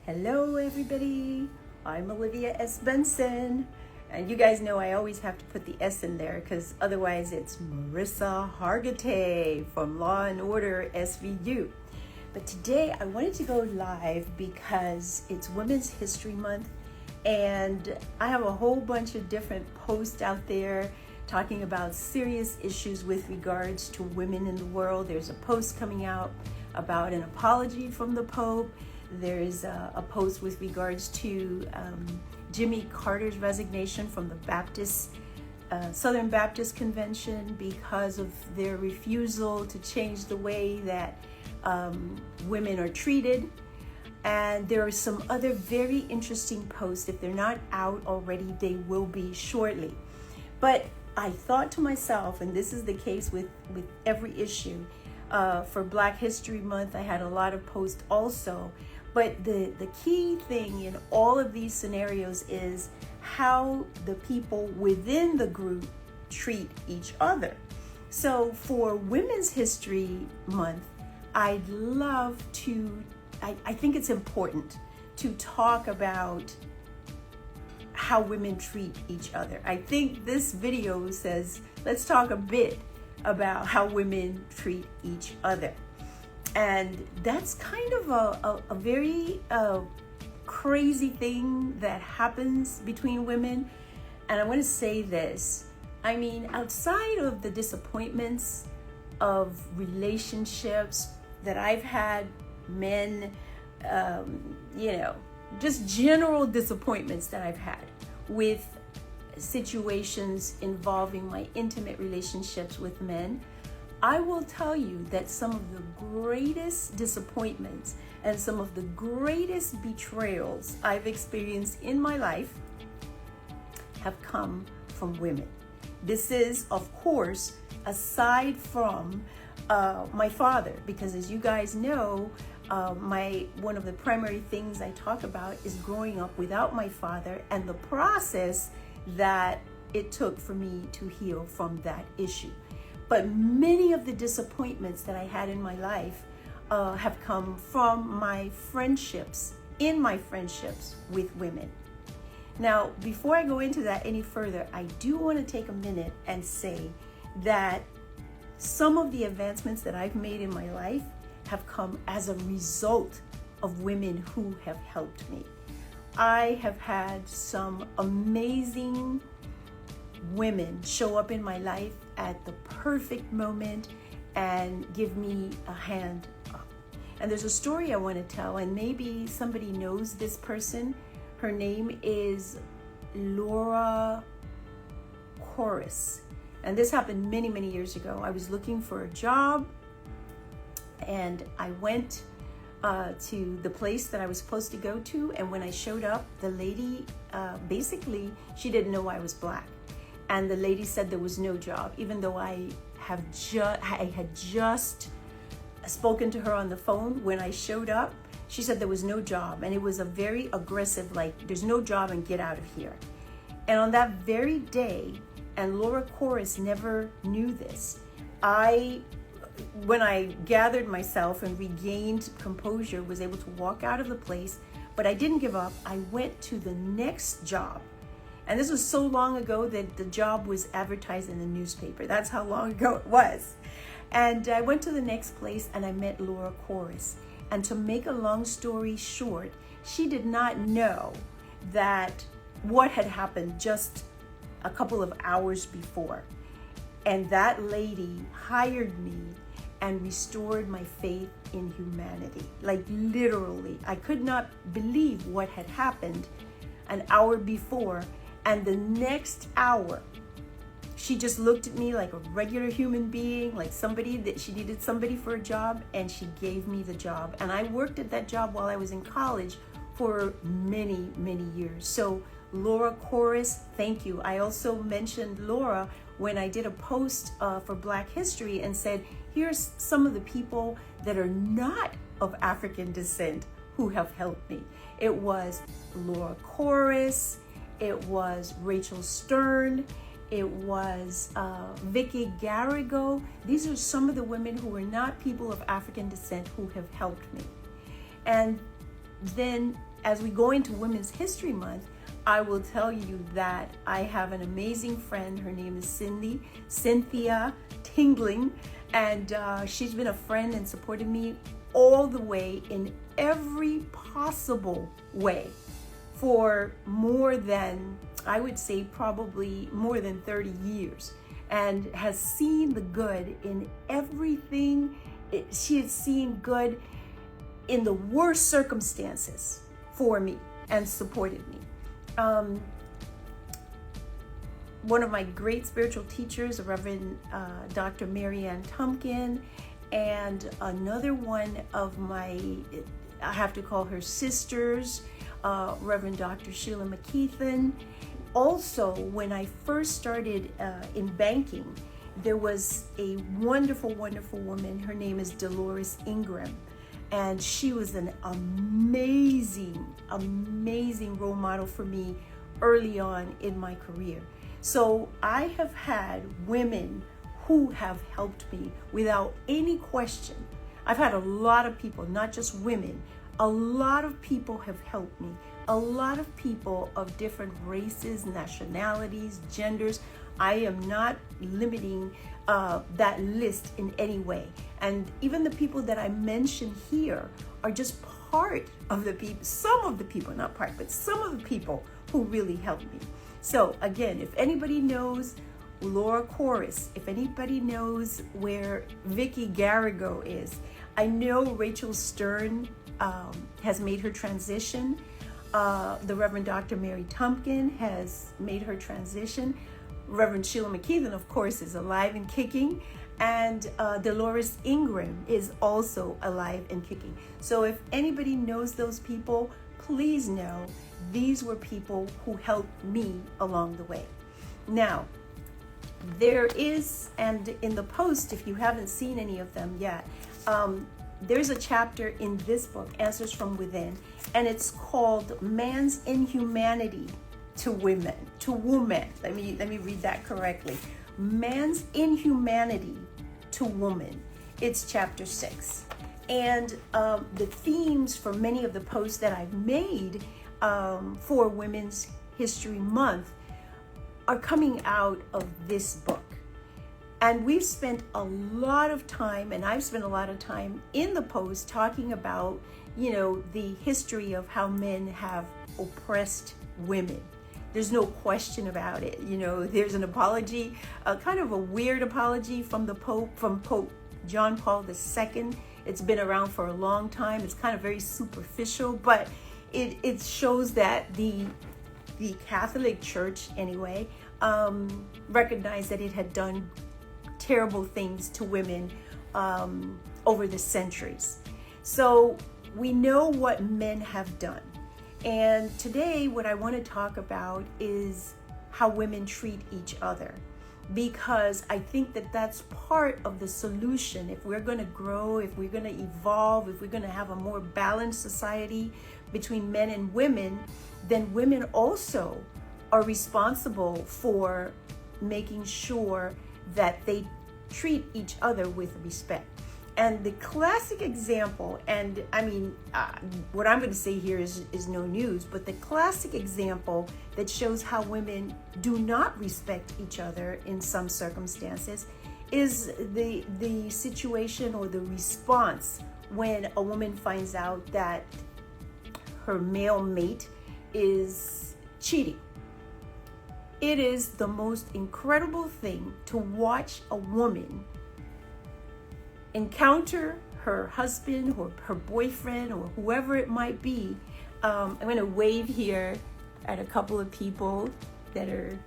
Hello everybody, I'm Olivia S. Benson, and you guys know I always have to put the S in there because otherwise it's Marissa Hargitay from Law and Order SVU. But today I wanted to go live because it's Women's History Month and I have a whole bunch of different posts out there talking about serious issues with regards to women in the world. There's a post coming out about an apology from the Pope. There's a post with regards to Jimmy Carter's resignation from the Southern Baptist Convention because of their refusal to change the way that women are treated. And there are some other very interesting posts. If they're not out already, they will be shortly. But I thought to myself, and this is the case with every issue, for Black History Month, I had a lot of posts also. But the key thing in all of these scenarios is how the people within the group treat each other. So for Women's History Month, I'd love to, I think it's important to talk about how women treat each other. I think this video says, let's talk a bit about how women treat each other. And that's kind of a very crazy thing that happens between women. And I want to say this. I mean, outside of the disappointments of relationships that I've had, men, just general disappointments that I've had with situations involving my intimate relationships with men, I will tell you that some of the greatest disappointments and some of the greatest betrayals I've experienced in my life have come from women. This is, of course, aside from my father, because as you guys know, one of the primary things I talk about is growing up without my father and the process that it took for me to heal from that issue. But many of the disappointments that I had in my life have come from my friendships with women. Now, before I go into that any further, I do want to take a minute and say that some of the advancements that I've made in my life have come as a result of women who have helped me. I have had some amazing women show up in my life at the perfect moment and give me a hand up. And there's a story I want to tell, and maybe somebody knows this person. Her name is Coriss. And this happened many, many years ago. I was looking for a job and I went to the place that I was supposed to go to. And when I showed up, the lady, basically, she didn't know I was Black. And the lady said there was no job, even though I had just spoken to her on the phone. When I showed up, she said there was no job. And it was a very aggressive, like, there's no job and get out of here. And on that very day, and Coriss never knew this, when I gathered myself and regained composure, was able to walk out of the place, but I didn't give up. I went to the next job. And this was so long ago that the job was advertised in the newspaper. That's how long ago it was. And I went to the next place and I met Coriss. And to make a long story short, she did not know that what had happened just a couple of hours before. And that lady hired me and restored my faith in humanity. Like literally, I could not believe what had happened an hour before. And the next hour, she just looked at me like a regular human being, like somebody that she needed somebody for a job, and she gave me the job. And I worked at that job while I was in college for many, many years. So Coriss, thank you. I also mentioned Laura when I did a post for Black History and said, here's some of the people that are not of African descent who have helped me. It was Coriss, it was Rachel Stern, it was Vicky Garrigo. These are some of the women who are not people of African descent who have helped me. And then as we go into Women's History Month, I will tell you that I have an amazing friend. Her name is Cynthia Tingling, and she's been a friend and supported me all the way in every possible way for more than, I would say, probably more than 30 years, and has seen the good in everything. She has seen good in the worst circumstances for me and supported me. One of my great spiritual teachers, Reverend Dr. Marianne Tumpkin, and another one of my, I have to call her sisters, Reverend Dr. Sheila McKeithen. Also, when I first started in banking, there was a wonderful, wonderful woman. Her name is Delores Ingram. And she was an amazing, amazing role model for me early on in my career. So I have had women who have helped me without any question. I've had a lot of people, not just women, a lot of people have helped me. A lot of people of different races, nationalities, genders. I am not limiting that list in any way. And even the people that I mention here are just part of the people, some of the people, not part, but some of the people who really helped me. So again, if anybody knows Laura Coriss, if anybody knows where Vicky Garrigo is, I know Rachel Stern has made her transition. The Reverend Dr. Mary Tumpkin has made her transition. Reverend Sheila McKeithen, of course, is alive and kicking. And Delores Ingram is also alive and kicking. So if anybody knows those people, please know these were people who helped me along the way. Now, there is, and in the post, if you haven't seen any of them yet, there's a chapter in this book, Answers from Within, and it's called Man's Inhumanity to Women, to Woman. Let me read that correctly. Man's Inhumanity to Woman. It's chapter 6. And the themes for many of the posts that I've made for Women's History Month are coming out of this book. And we've spent a lot of time, and I've spent a lot of time in the post talking about, the history of how men have oppressed women. There's no question about it. There's an apology, kind of a weird apology from Pope John Paul II. It's been around for a long time. It's kind of very superficial, but it shows that the Catholic Church, anyway, recognized that it had done terrible things to women over the centuries. So we know what men have done. And today what I want to talk about is how women treat each other, because I think that that's part of the solution. If we're going to grow, if we're going to evolve, if we're going to have a more balanced society between men and women, then women also are responsible for making sure that they treat each other with respect. And the classic example, and I mean, what I'm going to say here is no news, but the classic example that shows how women do not respect each other in some circumstances is the situation or the response when a woman finds out that her male mate is cheating. It is the most incredible thing to watch a woman encounter her husband or her boyfriend or whoever it might be. I'm going to wave here at a couple of people that are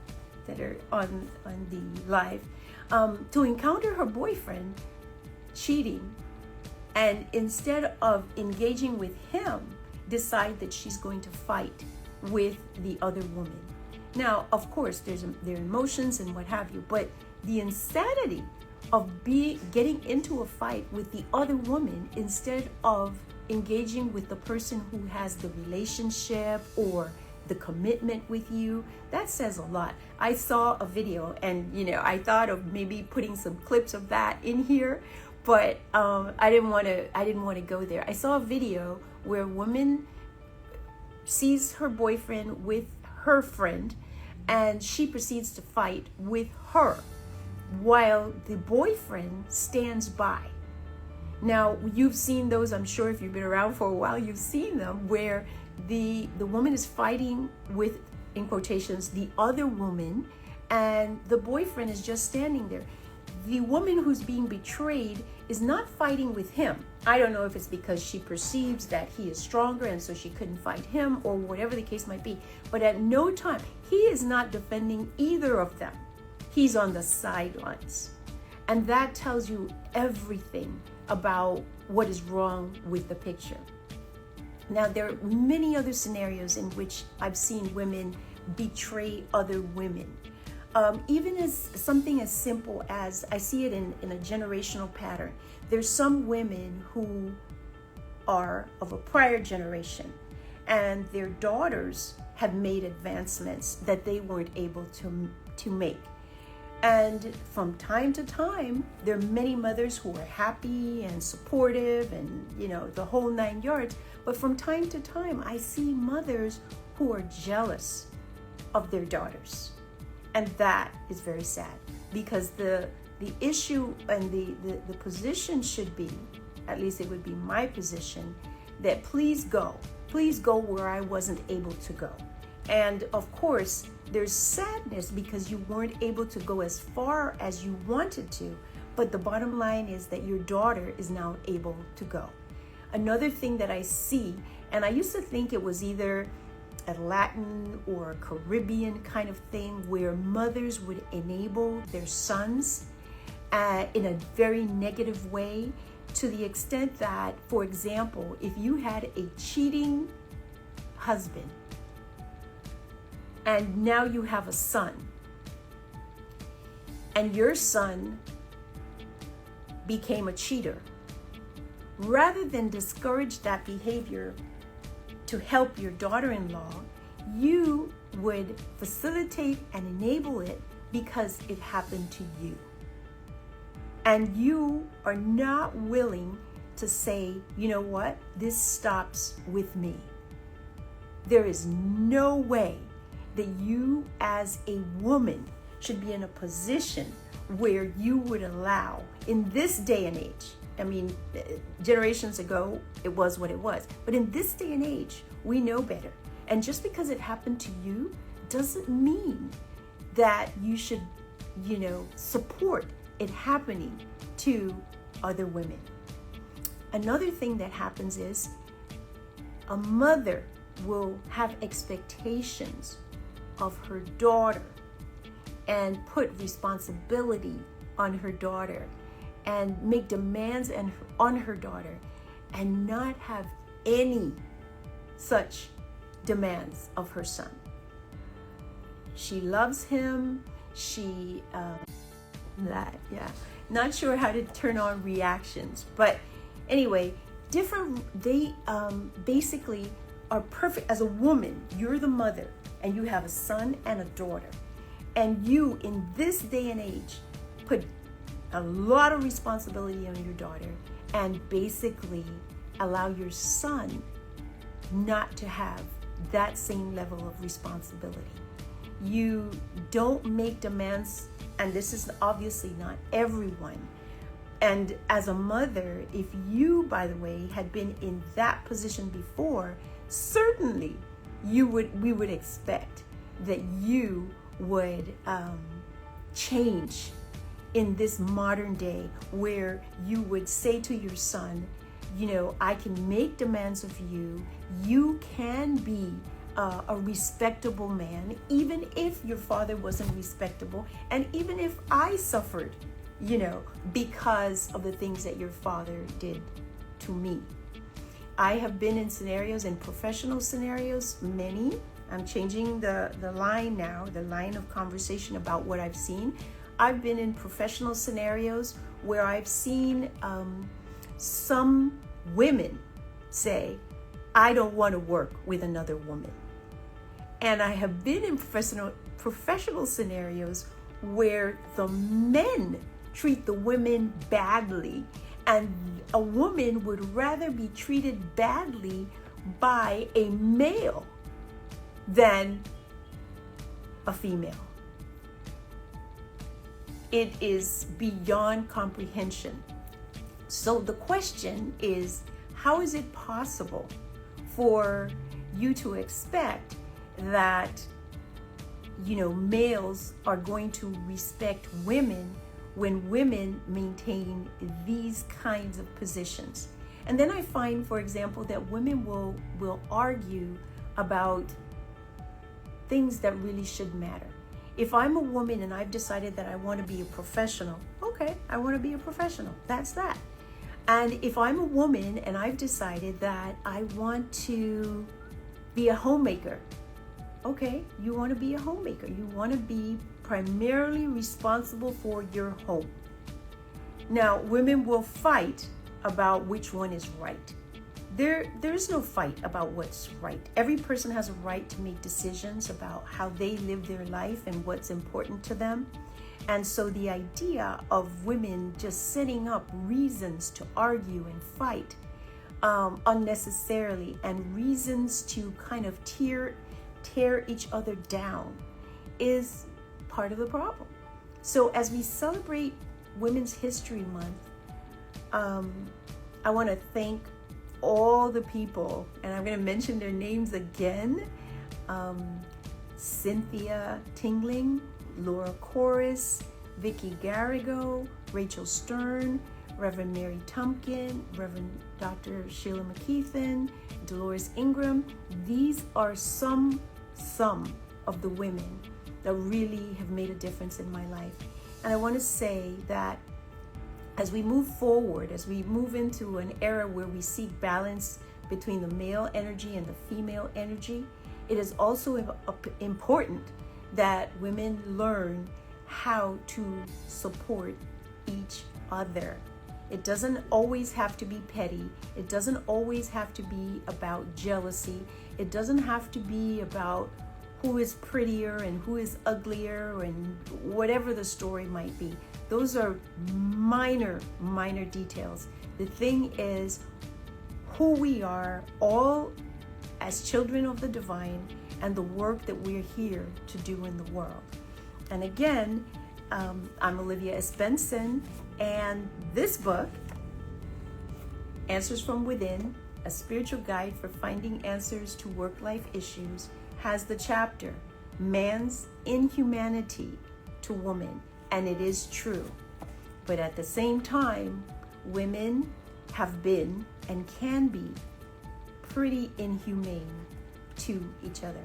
on the live. To encounter her boyfriend cheating, and instead of engaging with him, decide that she's going to fight with the other woman. Now, of course, there are emotions and what have you, but the insanity of getting into a fight with the other woman instead of engaging with the person who has the relationship or the commitment with you, that says a lot. I saw a video, and I thought of maybe putting some clips of that in here, but I didn't want to go there. I saw a video where a woman sees her boyfriend with her friend, and she proceeds to fight with her while the boyfriend stands by. Now, you've seen those, I'm sure if you've been around for a while, you've seen them where the woman is fighting with, in quotations, the other woman, and the boyfriend is just standing there. The woman who's being betrayed is not fighting with him. I don't know if it's because she perceives that he is stronger and so she couldn't fight him, or whatever the case might be. But at no time, he is not defending either of them. He's on the sidelines. And that tells you everything about what is wrong with the picture. Now, there are many other scenarios in which I've seen women betray other women. Even as something as simple as, I see it in a generational pattern. There's some women who are of a prior generation, and their daughters have made advancements that they weren't able to make. And from time to time, there are many mothers who are happy and supportive and, the whole 9 yards. But from time to time, I see mothers who are jealous of their daughters. And that is very sad, because the issue and the position should be, at least it would be my position, that please go where I wasn't able to go. And of course, there's sadness because you weren't able to go as far as you wanted to, but the bottom line is that your daughter is now able to go. Another thing that I see, and I used to think it was either a Latin or a Caribbean kind of thing, where mothers would enable their sons in a very negative way, to the extent that, for example, if you had a cheating husband and now you have a son, and your son became a cheater, rather than discourage that behavior to help your daughter-in-law, you would facilitate and enable it because it happened to you. And you are not willing to say, you know what, this stops with me. There is no way that you as a woman should be in a position where you would allow, in this day and age, I mean, generations ago, it was what it was. But in this day and age, we know better. And just because it happened to you doesn't mean that you should, support it happening to other women. Another thing that happens is a mother will have expectations of her daughter and put responsibility on her daughter and make demands on her daughter, and not have any such demands of her son. She loves him. Not sure how to turn on reactions, but anyway, they basically are perfect. As a woman, you're the mother and you have a son and a daughter, and you, in this day and age, put a lot of responsibility on your daughter and basically allow your son not to have that same level of responsibility. You don't make demands, and this is obviously not everyone. And as a mother, if you, by the way, had been in that position before, certainly we would expect that you would change in this modern day, where you would say to your son, I can make demands of you. You can be a respectable man, even if your father wasn't respectable, and even if I suffered, because of the things that your father did to me. I have been in scenarios, in professional scenarios, many. I'm changing the line now, the line of conversation about what I've seen. I've been in professional scenarios where I've seen some women say, I don't want to work with another woman. And I have been in professional scenarios where the men treat the women badly, and a woman would rather be treated badly by a male than a female. It is beyond comprehension. So the question is, how is it possible for you to expect that, males are going to respect women when women maintain these kinds of positions? And then I find, for example, that women will argue about things that really should matter. If I'm a woman and I've decided that I want to be a professional, okay, I want to be a professional. That's that. And if I'm a woman and I've decided that I want to be a homemaker, okay, you want to be a homemaker. You want to be primarily responsible for your home. Now, women will fight about which one is right. There's no fight about what's right. Every person has a right to make decisions about how they live their life and what's important to them. And so the idea of women just setting up reasons to argue and fight unnecessarily, and reasons to kind of tear each other down, is part of the problem. So as we celebrate Women's History Month, I want to thank all the people, and I'm going to mention their names again: Cynthia Tingling, Laura Coriss, Vicky Garrigo, Rachel Stern, Reverend Mary Tumpkin, Reverend Dr. Sheila McKeithen, Delores Ingram. These are some of the women that really have made a difference in my life. And I want to say that as we move forward, as we move into an era where we seek balance between the male energy and the female energy, it is also important that women learn how to support each other. It doesn't always have to be petty. It doesn't always have to be about jealousy. It doesn't have to be about who is prettier and who is uglier and whatever the story might be. Those are minor details. The thing is who we are, all as children of the divine, and the work that we're here to do in the world. And again, I'm Olivia S. Benson, and this book, Answers from Within, A Spiritual Guide for Finding Answers to Work-Life Issues, has the chapter, Man's Inhumanity to Woman. And it is true. But at the same time, women have been and can be pretty inhumane to each other.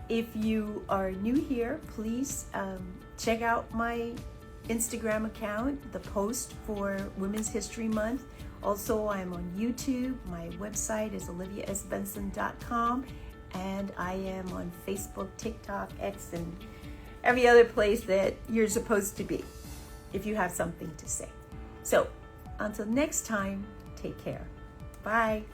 If you are new here, please check out my Instagram account, the post for Women's History Month. Also, I'm on YouTube. My website is oliviasbenson.com, and I am on Facebook, TikTok, X, and every other place that you're supposed to be if you have something to say. So until next time, take care. Bye.